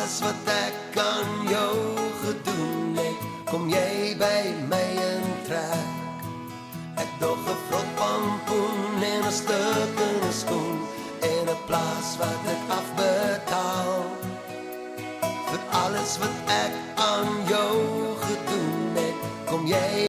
alles wat ek aan jou gedoen het, kom jy by my in trek. Ek dog 'n vrot pampoen en 'n stuk in 'n skoen en 'n plaas wat ek afbetaal. Vir alles wat ek aan jou gedoen het, kom jy